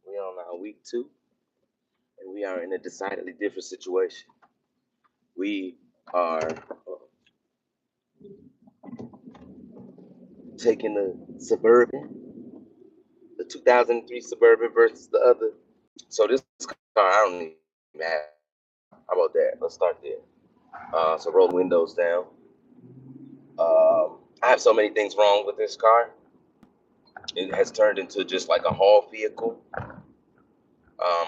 We are on our week 2, and we are in a decidedly different situation. We are taking the 2003 Suburban versus the other. So this car, I don't even have. How about that? Let's start there. So roll the windows down. I have so many things wrong with this car. It has turned into just like a haul vehicle.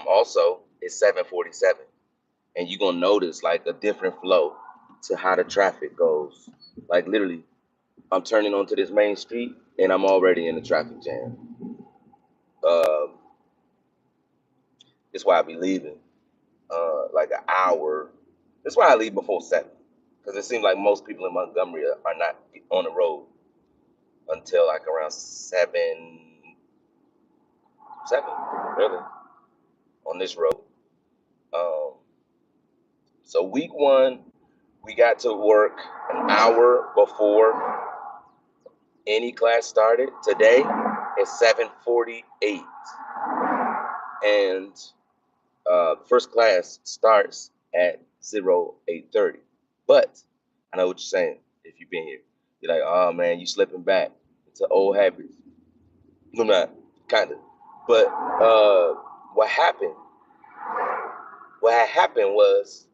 Also, it's 747, and you're gonna notice like a different flow to how the traffic goes. Like literally, I'm turning onto this main street, and I'm already in the traffic jam. Um, that's why I be leaving like an hour. That's why I leave before 7, because it seems like most people in Montgomery are not on the road until like around 7 really on this road. Um, so week 1, we got to work an hour before any class started. Today it's 7:48, and first class starts at 08:30. But I know what you're saying. If you've been here, you're like, oh man, you slipping back into old habits. I'm not, kind of. But what happened? What had happened was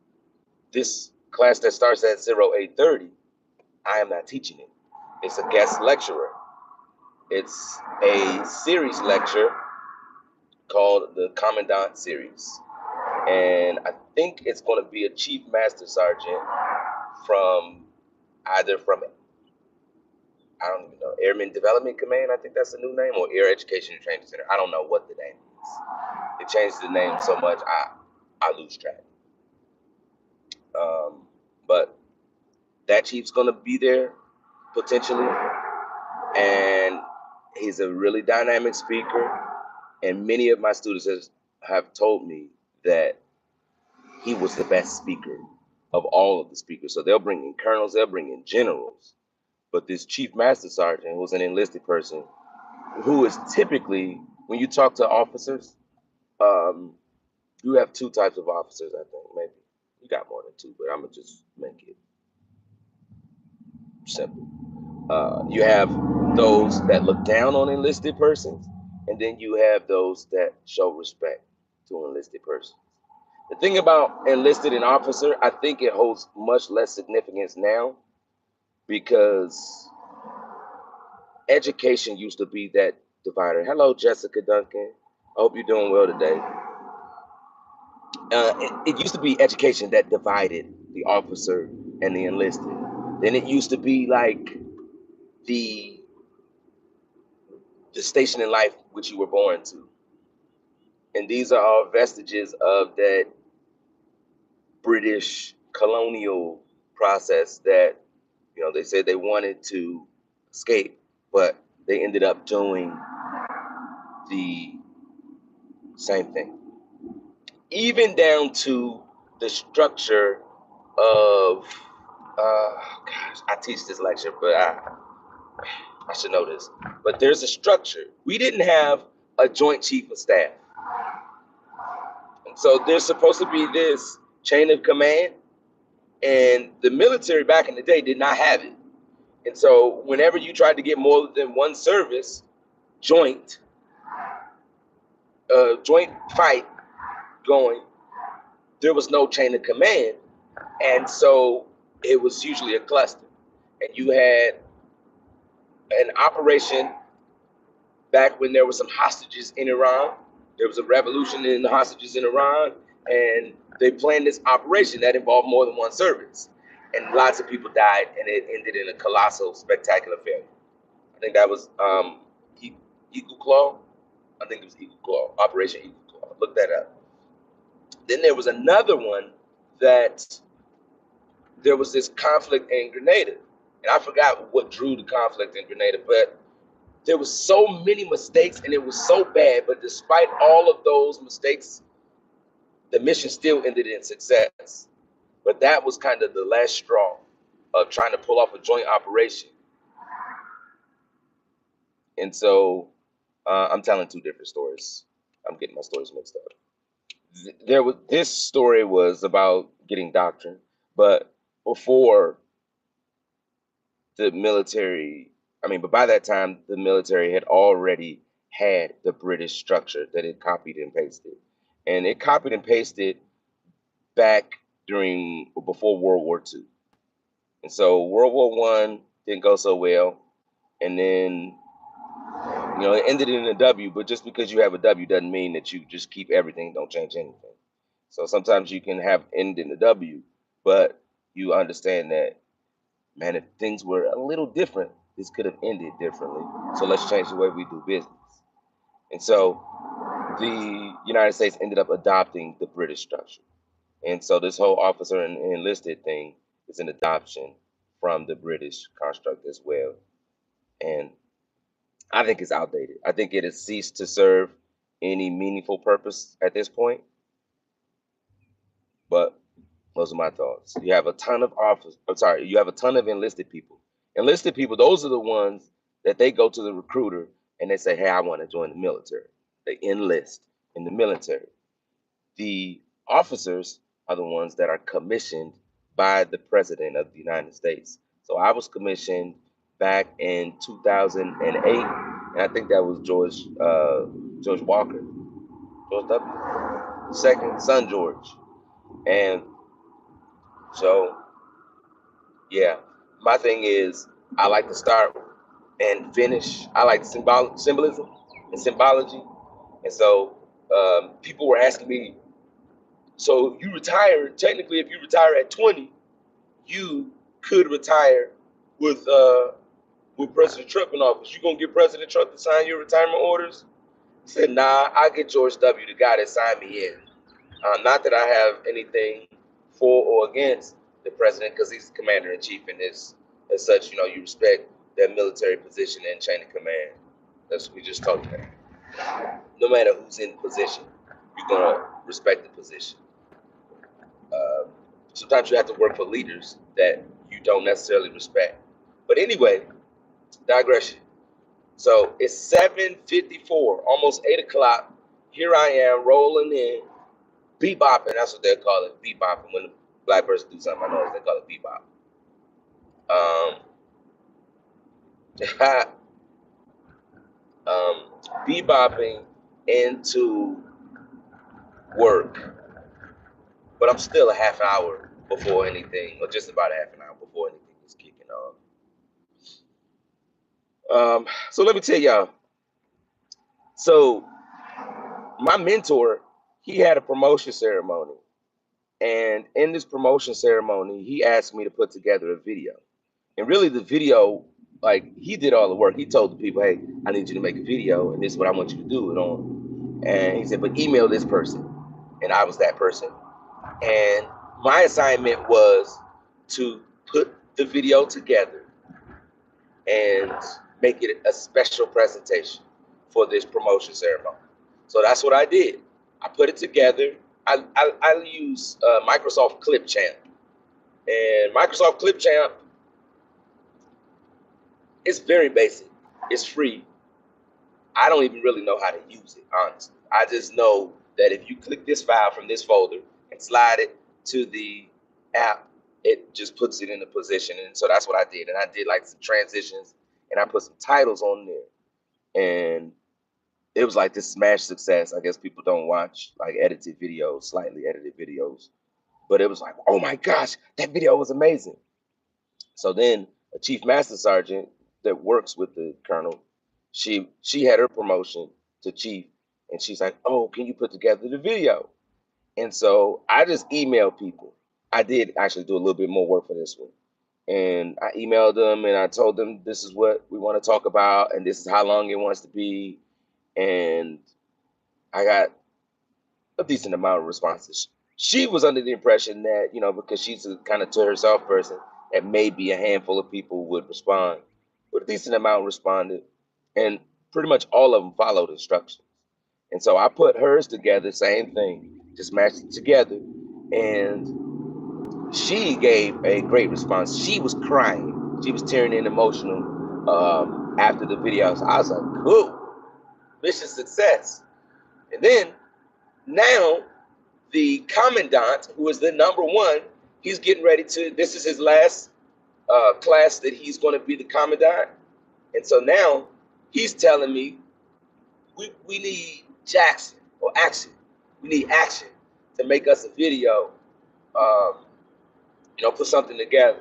this class that starts at 08:30. I am not teaching it. It's a guest lecturer. It's a series lecture called the Commandant Series. And I think it's going to be a Chief Master Sergeant from either from, I don't even know, Airman Development Command, I think that's the new name, or Air Education and Training Center. I don't know what the name is. It changed the name so much, I lose track. Um, but that chief's going to be there potentially, and he's a really dynamic speaker. And many of my students have told me that he was the best speaker of all of the speakers. So they'll bring in colonels, they'll bring in generals. But this chief master sergeant, who's an enlisted person, who is typically, when you talk to officers, um, you have 2 types of officers, I think, maybe. You got more than 2, but I'm going to just make it simple. You have those that look down on enlisted persons, and then you have those that show respect to enlisted persons. The thing about enlisted and officer, I think it holds much less significance now because education used to be that divider. Hello, Jessica Duncan. I hope you're doing well today. It used to be education that divided the officer and the enlisted. Then it used to be like the the station in life which you were born to. And these are all vestiges of that British colonial process that, they said they wanted to escape, but they ended up doing the same thing. Even down to the structure of, gosh, I teach this lecture, but I should know this. But there's a structure. We didn't have a joint chief of staff. So there's supposed to be this chain of command, and the military back in the day did not have it. And so whenever you tried to get more than one service, joint, joint fight going, there was no chain of command. And so it was usually a cluster. And you had an operation back when there were some hostages in Iran. There was a revolution in the hostages in Iran, and they planned this operation that involved more than one service. And lots of people died, and it ended in a colossal, spectacular failure. I think that was Eagle Claw. I think it was Eagle Claw, Operation Eagle Claw. Look that up. Then there was another one that there was this conflict in Grenada. And I forgot what drew the conflict in Grenada, but there was so many mistakes and it was so bad. But despite all of those mistakes, the mission still ended in success. But that was kind of the last straw of trying to pull off a joint operation. And so I'm telling 2 different stories. I'm getting my stories mixed up. This story was about getting doctrine, but before the military, but by that time the military had already had the British structure that it copied and pasted, and it copied and pasted back during before World War II. And so World War One didn't go so well, and then it ended in a W. But just because you have a W doesn't mean that you just keep everything, don't change anything. So sometimes you can have end in a W, but you understand that, man, if things were a little different, this could have ended differently. So let's change the way we do business. And so the United States ended up adopting the British structure. And so this whole officer and enlisted thing is an adoption from the British construct as well. And I think it's outdated. I think it has ceased to serve any meaningful purpose at this point. But those are my thoughts. You have a ton of you have a ton of enlisted people. Enlisted people, those are the ones that they go to the recruiter and they say, hey, I want to join the military. They enlist in the military. The officers are the ones that are commissioned by the President of the United States. So I was commissioned back in 2008, and I think that was George Walker, George W. Second son George, and so yeah, my thing is I like to start and finish. I like symbolism and symbology, and so people were asking me, so you retire, technically if you retire at 20, you could retire with President Trump in office. You gonna get President Trump to sign your retirement orders? I said, nah, I get George W., the guy that signed me in. Not that I have anything for or against the president, because he's the commander in chief, and as such, you respect that military position and chain of command. That's what we just talked about. No matter who's in position, you're gonna respect the position. Sometimes you have to work for leaders that you don't necessarily respect. But anyway, digression. So it's 7:54, almost 8 o'clock. Here I am rolling in, bebopping. That's what they call it, bebopping. When a black person do something, I know they call it bebop. Bebopping into work, but I'm still a half hour before anything, or just about a half an hour before anything is kicking off. So let me tell y'all. So my mentor, he had a promotion ceremony. And in this promotion ceremony, he asked me to put together a video. And really the video, like, he did all the work. He told the people, hey, I need you to make a video, and this is what I want you to do it on. And he said, but email this person. And I was that person. And my assignment was to put the video together and make it a special presentation for this promotion ceremony. So that's what I did. I put it together. I use Microsoft Clipchamp. And Microsoft Clipchamp is very basic. It's free. I don't even really know how to use it, honestly. I just know that if you click this file from this folder and slide it to the app, it just puts it in a position. And so that's what I did. And I did like some transitions, and I put some titles on there. And it was like this smash success. I guess people don't watch like edited videos, slightly edited videos. But it was like, oh my gosh, that video was amazing. So then a chief master sergeant that works with the colonel, she had her promotion to chief, and she's like, oh, can you put together the video? And so I just emailed people. I did actually do a little bit more work for this one. And I emailed them and I told them this is what we want to talk about and this is how long it wants to be. And I got a decent amount of responses. She was under the impression that, because she's a kind of to herself person, that maybe a handful of people would respond. But a decent amount responded. And pretty much all of them followed instructions. And so I put hers together, same thing, just matched it together. And she gave a great response. She was crying. She was tearing in emotional after the video. So I was like, cool, mission success. And then now the commandant, who is the number one, he's getting ready to. This is his last class that he's going to be the commandant. And so now he's telling me we need Jackson or action. We need action to make us a video, um, put something together.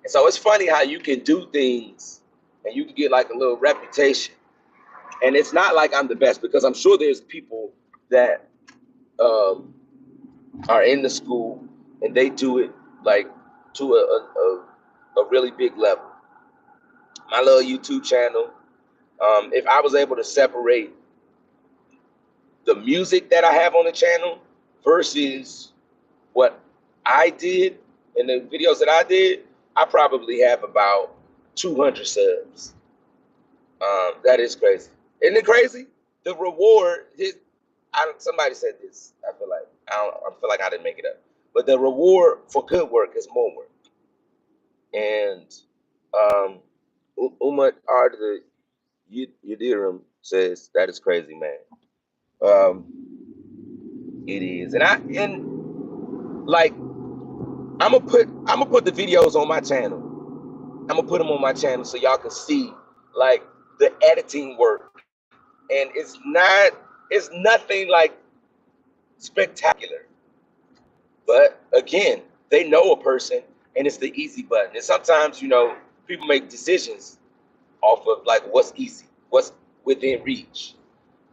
And so it's funny how you can do things and you can get like a little reputation. And it's not like I'm the best, because I'm sure there's people that um, are in the school and they do it like to a really big level. My little YouTube channel, if I was able to separate the music that I have on the channel versus what I did in the videos that I did, I probably have about 200 subs. That is crazy. Isn't it crazy? The reward, somebody said this. I feel like I didn't make it up. But the reward for good work is more work. And Umar Arda Yildirim says that is crazy, man. It is, and like I'm gonna put the videos on my channel. I'm gonna put them on my channel so y'all can see like the editing work, and it's nothing like spectacular. But again, they know a person, and it's the easy button. And sometimes people make decisions off of like what's easy, what's within reach.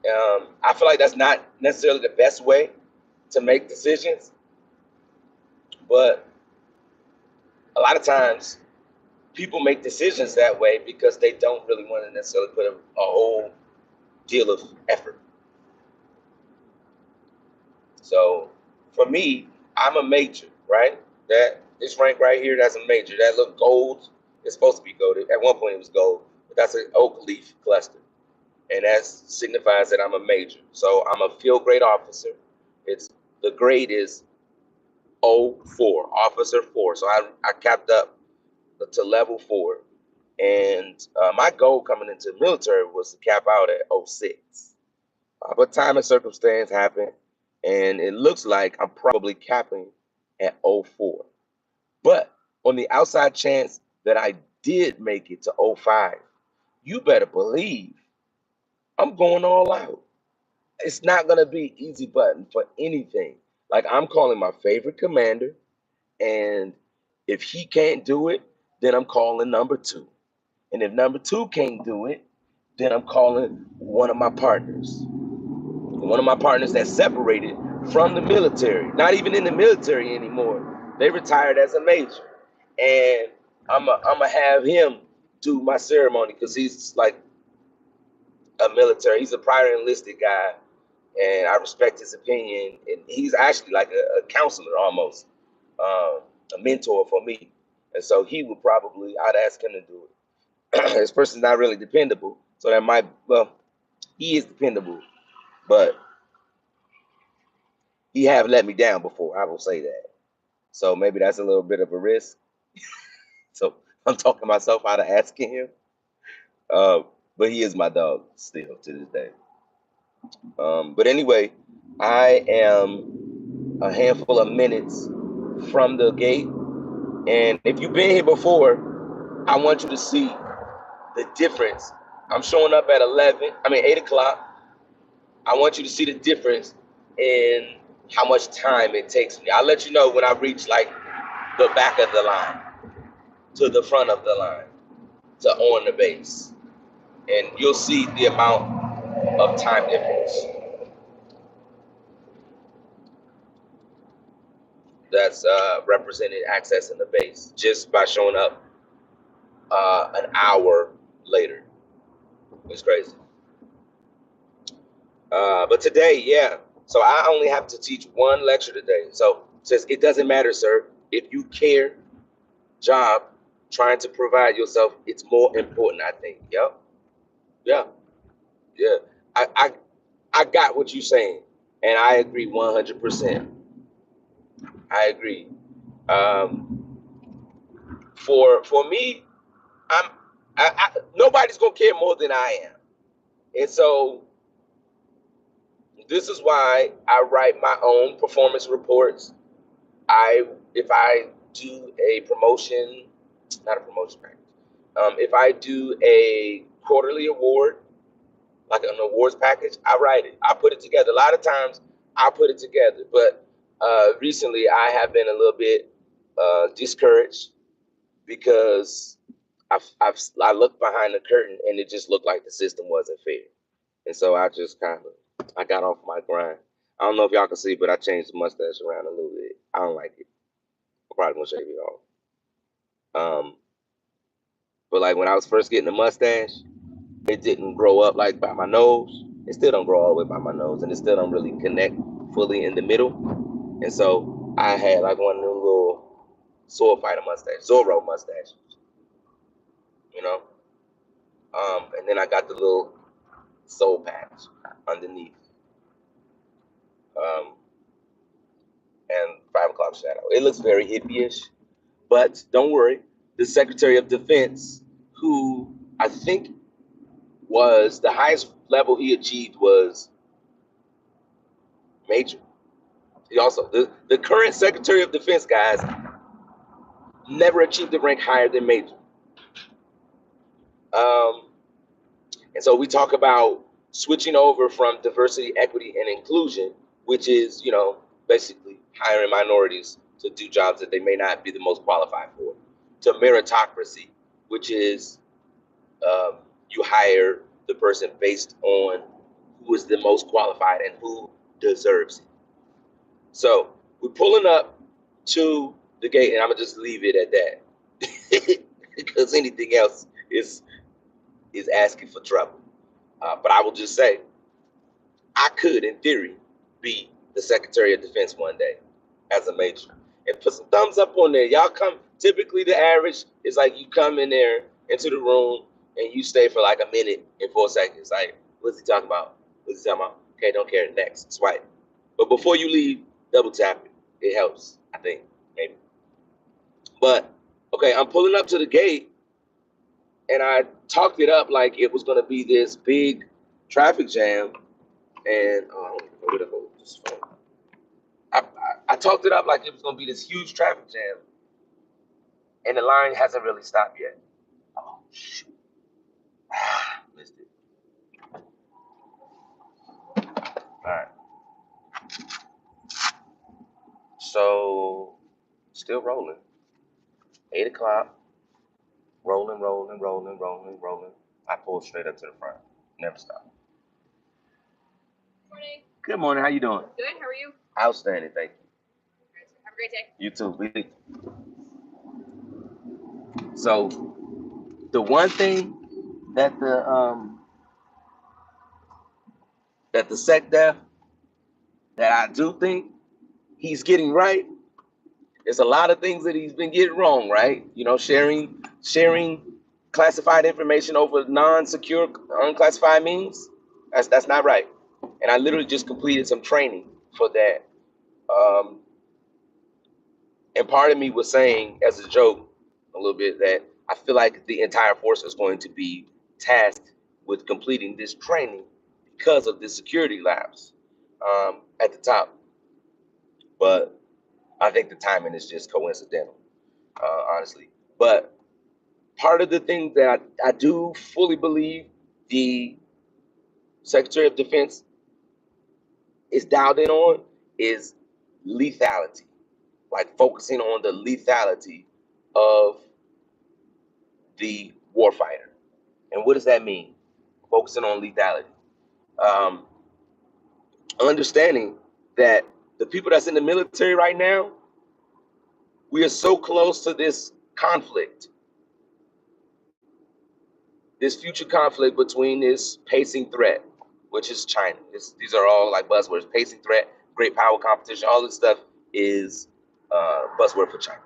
I feel like that's not necessarily the best way to make decisions, but a lot of times people make decisions that way because they don't really want to necessarily put a whole deal of effort. So for me, I'm a major, right? That this rank right here, that's a major. That look gold, it's supposed to be gold. At one point it was gold, but that's an oak leaf cluster. And that signifies that I'm a major. So I'm a field grade officer. The grade is 04, officer 4. So I capped up to level 4. And my goal coming into the military was to cap out at 06. But time and circumstance happened, and it looks like I'm probably capping at 04. But on the outside chance that I did make it to 05, you better believe I'm going all out. It's not going to be easy button for anything. Like, I'm calling my favorite commander, and if he can't do it, then I'm calling number 2. And if number 2 can't do it, then I'm calling one of my partners. One of my partners that's separated from the military, not even in the military anymore. They retired as a major. And I'm going to have him do my ceremony because he's like a military. He's a prior enlisted guy, and I respect his opinion. And he's actually like a counselor almost, a mentor for me. And so I'd ask him to do it. This person's not really dependable, so he is dependable, but he have let me down before. I will say that. So maybe that's a little bit of a risk. So I'm talking myself out of asking him. But he is my dog still to this day. But anyway, I am a handful of minutes from the gate. And if you've been here before, I want you to see the difference. I'm showing up at 8 o'clock. I want you to see the difference in how much time it takes me. I'll let you know when I reach like the back of the line to the front of the line to on the base. And you'll see the amount of time difference that's represented accessing the base just by showing up an hour later. It's crazy. But today, yeah. So I only have to teach one lecture today. So it says it doesn't matter, sir. If you care, job, trying to provide yourself, it's more important, I think. Yep. Yeah. Yeah. I got what you're saying, and I agree 100%. I agree. For me, nobody's gonna care more than I am, and so This is why I write my own performance reports. If I do a promotion, not a promotion package. If I do a quarterly award, like an awards package, I write it. I put it together. A lot of times I put it together, but recently I have been a little bit discouraged because I looked behind the curtain and it just looked like the system wasn't fair, and so I just I got off my grind. I don't know if y'all can see, but I changed the mustache around a little bit. I don't like it. I'm probably gonna shave it off. Um, but like when I was first getting the mustache, it didn't grow up like by my nose. It still don't grow all the way by my nose, and it still don't really connect fully in the middle. And so I had like one of them little sword fighter mustache, Zorro mustache, you know. And then I got the little soul patch underneath, um, and 5 o'clock shadow. It looks very hippie-ish, but don't worry. The Secretary of Defense, who I think was the highest level he achieved was Major. He also the current Secretary of Defense, guys, never achieved a rank higher than Major. Um, and so we talk about switching over from diversity, equity, and inclusion, which is, basically hiring minorities to do jobs that they may not be the most qualified for, to meritocracy, which is you hire the person based on who is the most qualified and who deserves it. So we're pulling up to the gate, and I'm gonna just leave it at that because anything else is asking for trouble. But I will just say, I could, in theory, be the Secretary of Defense one day as a major. And put some thumbs up on there. Y'all come. Typically, the average is like you come in there into the room and you stay for like a minute and 4 seconds. Like, what's he talking about? What's he talking about? Okay, don't care. Next, swipe. But before you leave, double tap it. It helps, I think, maybe. But okay, I'm pulling up to the gate, and I talked it up like it was gonna be this big traffic jam. And I talked it up like it was gonna be this huge traffic jam, and the line hasn't really stopped yet. Oh shoot! Missed it. All right. So still rolling. 8 o'clock. Rolling, rolling, rolling, rolling, rolling. I pulled straight up to the front. Never stop. Morning. Good morning. How you doing? Good. How are you? Outstanding. Thank you. Have a great day. You too. So the one thing that the SecDef that I do think he's getting right. There's a lot of things that he's been getting wrong, right? Sharing classified information over non-secure, unclassified means. That's not right. And I literally just completed some training for that. Um, and part of me was saying, as a joke, a little bit, that I feel like the entire force is going to be tasked with completing this training because of the security lapse at the top. But I think the timing is just coincidental, honestly. But part of the thing that I do fully believe the Secretary of Defense is dialed in on is lethality, like focusing on the lethality of the warfighter. And what does that mean? Focusing on lethality. Um, Understanding that the people that's in the military right now, we are so close to this conflict, this future conflict between this pacing threat, which is China. These are all like buzzwords. Pacing threat, great power competition, all this stuff is buzzword for China.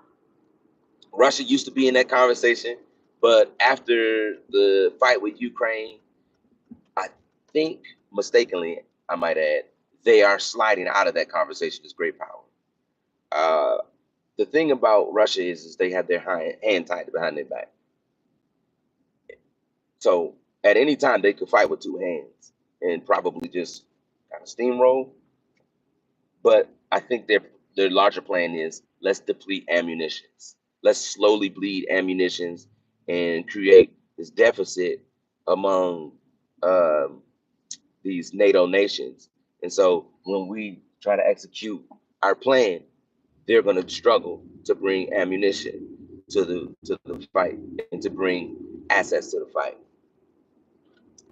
Russia used to be in that conversation, but after the fight with Ukraine, I think mistakenly, I might add, they are sliding out of that conversation as great power. Uh, the thing about Russia is they have their hand tied behind their back. So at any time they could fight with two hands and probably just kind of steamroll. But I think their larger plan is let's deplete ammunitions. Let's slowly bleed ammunitions and create this deficit among um, these NATO nations. And so when we try to execute our plan, they're going to struggle to bring ammunition to the fight and to bring assets to the fight.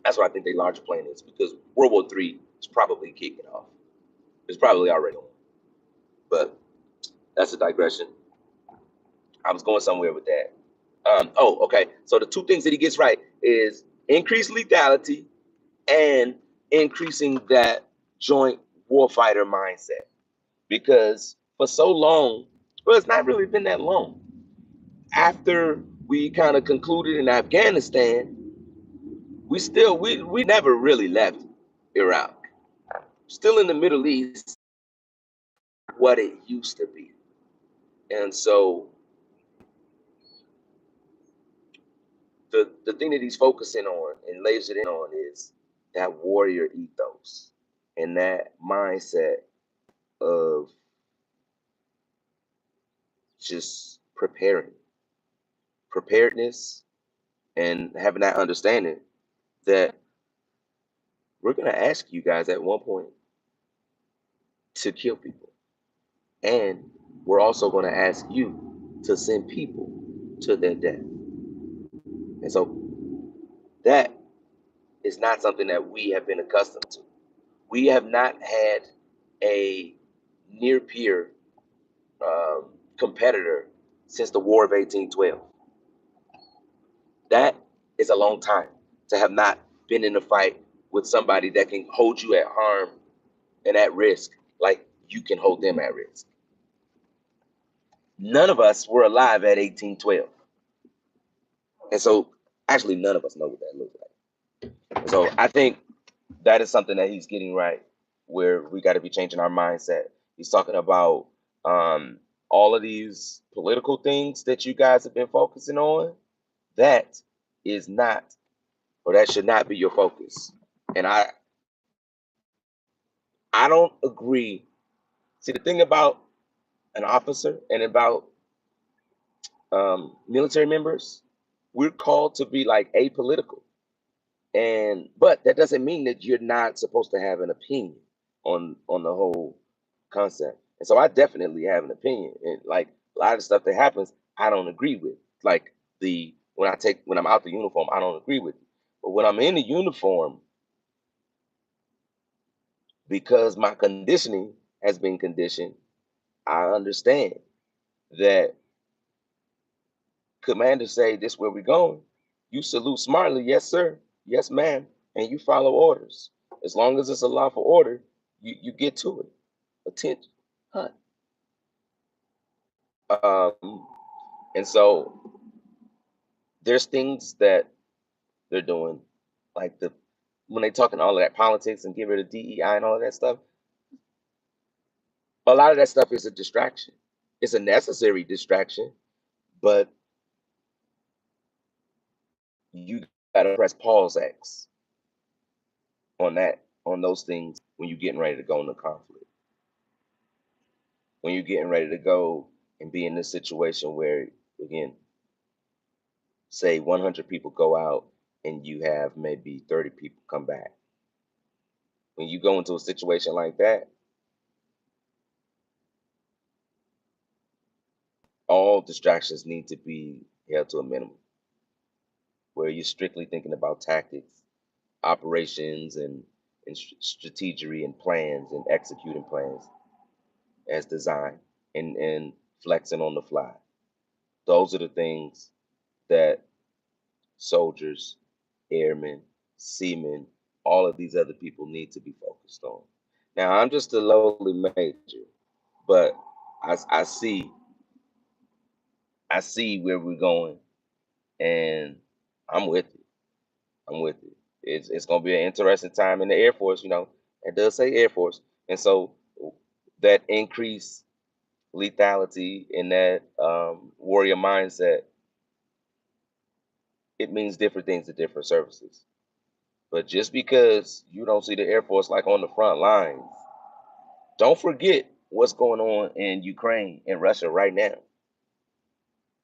That's what I think their larger plan is, because World War III is probably kicking off. It's probably already on, but that's a digression. I was going somewhere with that. Okay. So the two things that he gets right is increased lethality and increasing that joint warfighter mindset. Because for so long, well, it's not really been that long. After we kind of concluded in Afghanistan, we never really left Iraq. Still in the Middle East, what it used to be. And so the thing that he's focusing on and lays it in on is that warrior ethos and that mindset of just preparedness, and having that understanding that we're going to ask you guys at one point to kill people. And we're also going to ask you to send people to their death. And so that is not something that we have been accustomed to. We have not had a near peer competitor since the War of 1812. That is a long time to have not been in a fight with somebody that can hold you at harm and at risk like you can hold them at risk. None of us were alive at 1812. And so actually none of us know what that looks like. So I think that is something that he's getting right, where we got to be changing our mindset. He's talking about all of these political things that you guys have been focusing on. That is not, or that should not be your focus. And I don't agree. See, the thing about an officer and about military members, we're called to be like apolitical. And but that doesn't mean that you're not supposed to have an opinion on the whole concept. And so I definitely have an opinion. And like a lot of the stuff that happens, I don't agree with. Like when I'm out the uniform, I don't agree with it. But when I'm in the uniform, because my conditioning has been conditioned, I understand that commanders say this where we're going. You salute smartly, yes, sir, yes, ma'am, and you follow orders. As long as it's a lawful order, you get to it. Attention, hunt. Um, and so there's things that they're doing, like when they talking all of that politics and get rid of DEI and all of that stuff. A lot of that stuff is a distraction. It's a necessary distraction, but you gotta press pause X on those things when you're getting ready to go into conflict. When you're getting ready to go and be in this situation where, again, say 100 people go out and you have maybe 30 people come back. When you go into a situation like that, all distractions need to be held to a minimum, where you're strictly thinking about tactics, operations, and strategy and plans and executing plans as designed, and flexing on the fly. Those are the things that soldiers, airmen, seamen, all of these other people need to be focused on. Now, I'm just a lowly major, but I see where we're going, and I'm with it. I'm with it. It's going to be an interesting time in the Air Force. It does say Air Force, and so that increased lethality and that warrior mindset, it means different things to different services. But just because you don't see the Air Force like on the front lines, don't forget what's going on in Ukraine and Russia right now.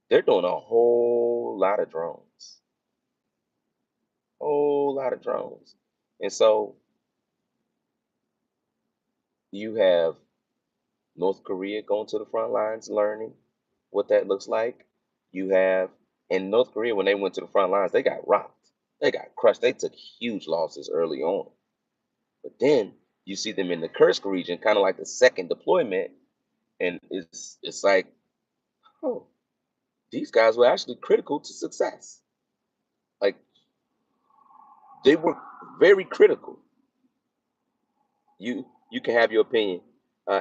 They're doing a whole lot of drones, whole lot of drones. And so you have North Korea going to the front lines learning what that looks like. You have in North Korea, when they went to the front lines, they got rocked. They got crushed. They took huge losses early on. But then you see them in the Kursk region, kind of like the second deployment, and it's like, oh, these guys were actually critical to success. Like they were very critical. You can have your opinion.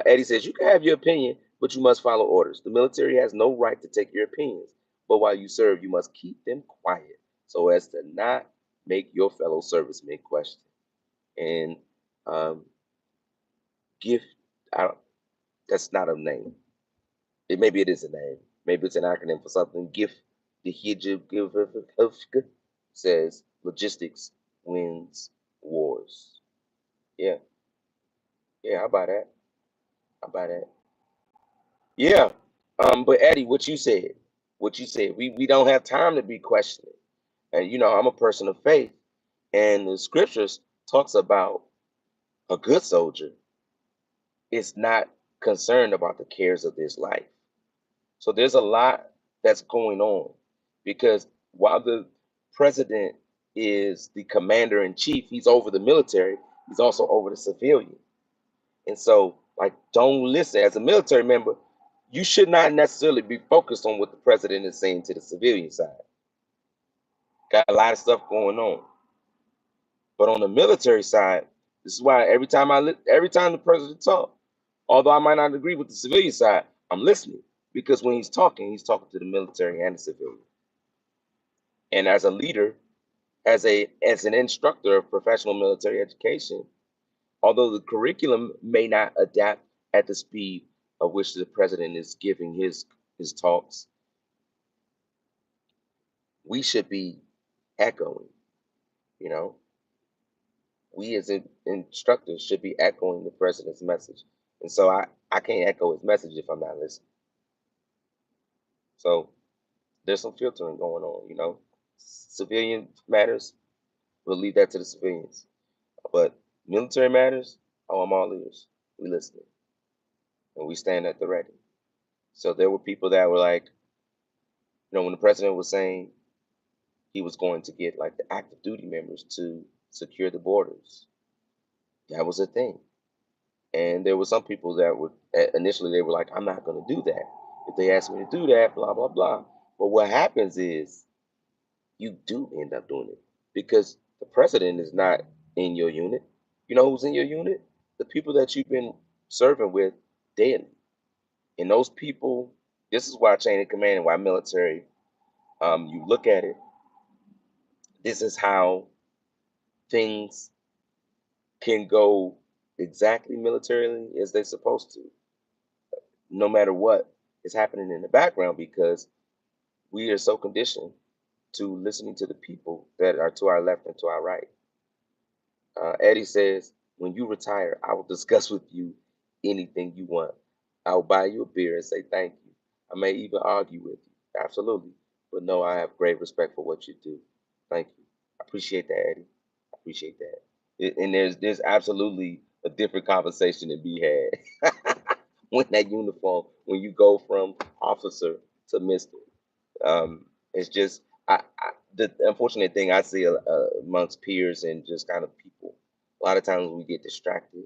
Eddie says you can have your opinion, but you must follow orders. The military has no right to take your opinions, but while you serve, you must keep them quiet so as to not make your fellow servicemen question. And um, give, I don't, that's not a name. Maybe it is a name. Maybe it's an acronym for something. GIF, the Hijib says logistics wins wars. Yeah, yeah, how about that? How about that? Yeah. But Eddie, what you said, we don't have time to be questioning. And I'm a person of faith, and the scriptures talks about a good soldier is not concerned about the cares of this life. So there's a lot that's going on because while the president is the commander in chief, he's over the military, he's also over the civilian. And so, like, don't listen as a military member. You should not necessarily be focused on what the president is saying to the civilian side. Got a lot of stuff going on, but on the military side, this is why every time the president talks, although I might not agree with the civilian side, I'm listening because when he's talking to the military and the civilian. And as a leader, as an instructor of professional military education, although the curriculum may not adapt at the speed of which the president is giving his talks, we should be echoing. You know, we as instructors should be echoing the president's message, and so I can't echo his message if I'm not listening. So there's some filtering going on. Civilian matters, we'll leave that to the civilians, but military matters. Oh, I'm all ears. We listening and we stand at the ready. So there were people that were like, when the president was saying he was going to get like the active duty members to secure the borders, that was a thing. And there were some people that were initially they were like, I'm not going to do that. If they ask me to do that, blah blah blah. But what happens is you do end up doing it because the president is not in your unit. You know who's in your unit? The people that you've been serving with daily. And those people, this is why chain of command and why military, you look at it, this is how things can go exactly militarily as they're supposed to, no matter what is happening in the background, because we are so conditioned to listening to the people that are to our left and to our right. Eddie says, when you retire, I will discuss with you anything you want. I will buy you a beer and say thank you. I may even argue with you. Absolutely. But no, I have great respect for what you do. Thank you. I appreciate that, Eddie. I appreciate that. And there's absolutely a different conversation to be had when that uniform, when you go from officer to Mister. It's just the unfortunate thing I see amongst peers and just kind of people. A lot of times we get distracted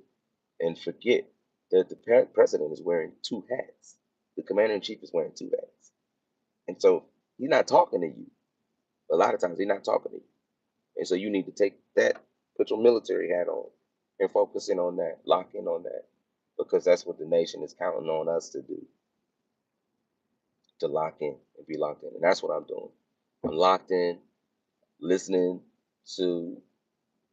and forget that the president is wearing two hats. The commander in chief is wearing two hats, and so he's not talking to you. A lot of times he's not talking to you, and so you need to take that, put your military hat on, and focus in on that, lock in on that, because that's what the nation is counting on us to do, to lock in and be locked in, and that's what I'm doing. I'm locked in, listening to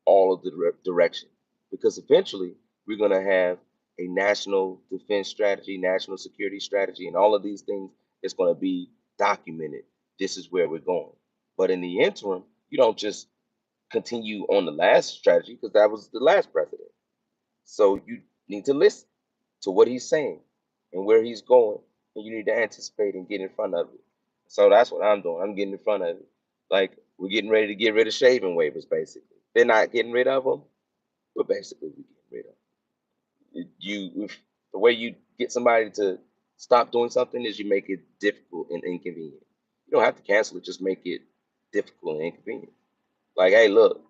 all of the direction, because eventually we're going to have a national defense strategy, national security strategy, and all of these things. It's going to be documented. This is where we're going. But in the interim, you don't just continue on the last strategy because that was the last president. So you need to listen to what he's saying and where he's going, and you need to anticipate and get in front of it. So that's what I'm doing. I'm getting in front of it. Like we're getting ready to get rid of shaving waivers. Basically, they're not getting rid of them, but basically we're getting rid of them. If the way you get somebody to stop doing something is you make it difficult and inconvenient. You don't have to cancel it; just make it difficult and inconvenient. Like, hey, look,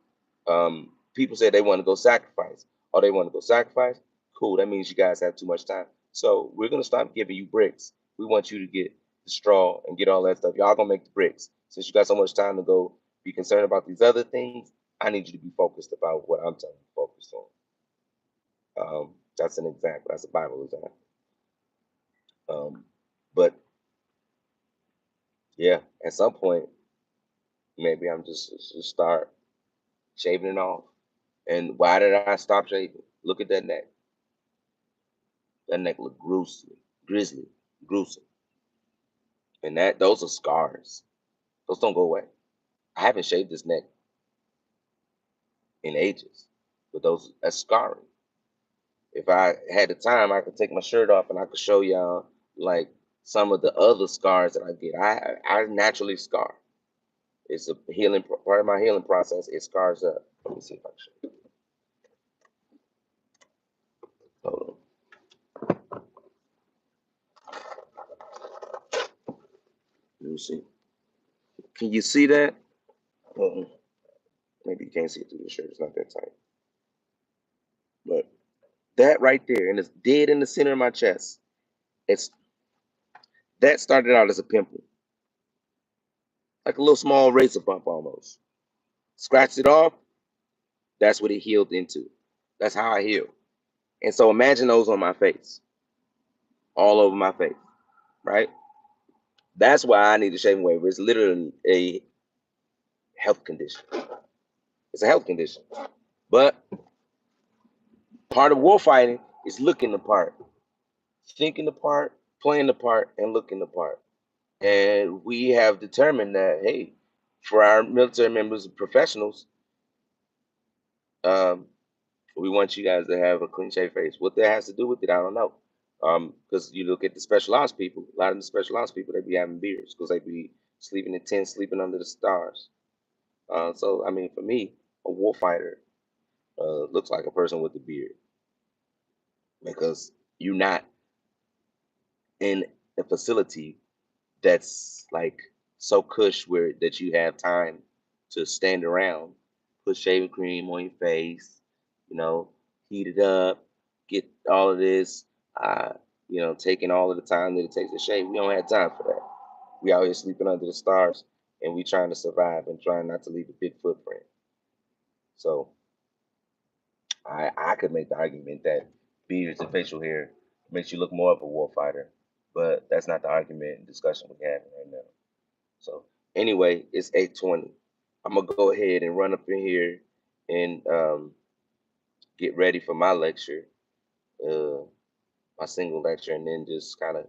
people say they want to go sacrifice. Oh, they want to go sacrifice? Cool. That means you guys have too much time. So we're gonna stop giving you bricks. We want you to get the straw and get all that stuff. Y'all gonna make the bricks. Since you got so much time to go be concerned about these other things, I need you to be focused about what I'm telling you to focus on. That's an example. That's a Bible example. Um, but yeah, at some point, maybe I'm just start shaving it off. And why did I stop shaving? Look at that neck. That neck look gruesome, grisly, gruesome. And those are scars. Those don't go away. I haven't shaved this neck in ages, but that's scarring. If I had the time, I could take my shirt off and I could show y'all like some of the other scars that I get. I naturally scar. It's a healing part of my healing process. It scars up. Let me see if I can show you. Hold on. Let me see. Can you see that? Maybe you can't see it through the shirt. It's not that tight. But that right there, and it's dead in the center of my chest. It's that started out as a pimple, like a little small razor bump almost. Scratched it off. That's what it healed into. That's how I heal. And so imagine those on my face, all over my face, right? That's why I need a shaving waiver. It's literally a health condition. It's a health condition. But part of war fighting is looking the part, thinking the part, playing the part, and looking the part. And we have determined that, hey, for our military members and professionals, um, we want you guys to have a clean shaved face. What that has to do with it, I don't know. Because you look at the special ops people, a lot of the special ops people, they be having beards because they be sleeping in tents, sleeping under the stars. So, I mean, for me, a warfighter looks like a person with a beard because you're not in a facility that's like so cush where that you have time to stand around, put shaving cream on your face, you know, heat it up, get all of this, uh, taking all of the time that it takes to shave. We don't have time for that. We out here sleeping under the stars and we trying to survive and trying not to leave a big footprint. So I could make the argument that beards and facial hair makes you look more of a warfighter, but that's not the argument and discussion we're having right now. So anyway, it's 8:20. I'm gonna go ahead and run up in here and get ready for my lecture, uh, my single lecture, and then just kind of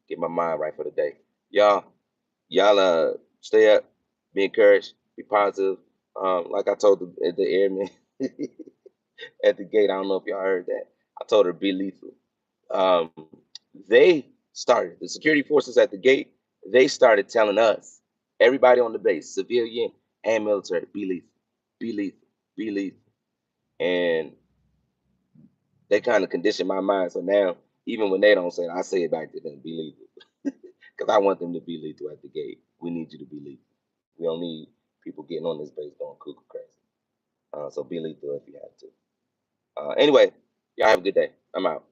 get my mind right for the day. Y'all stay up, be encouraged, be positive. Like I told the airman at the gate, I don't know if y'all heard that. I told her be lethal. Um, they started the security forces at the gate. They started telling us, everybody on the base, civilian and military, be lethal, be lethal, be lethal, and they kind of conditioned my mind. So now, even when they don't say it, I say it back to them, be lethal, because I want them to be lethal at the gate. We need you to be lethal. We don't need people getting on this base going cuckoo crazy. So be lethal if you have to. Anyway, y'all have a good day. I'm out.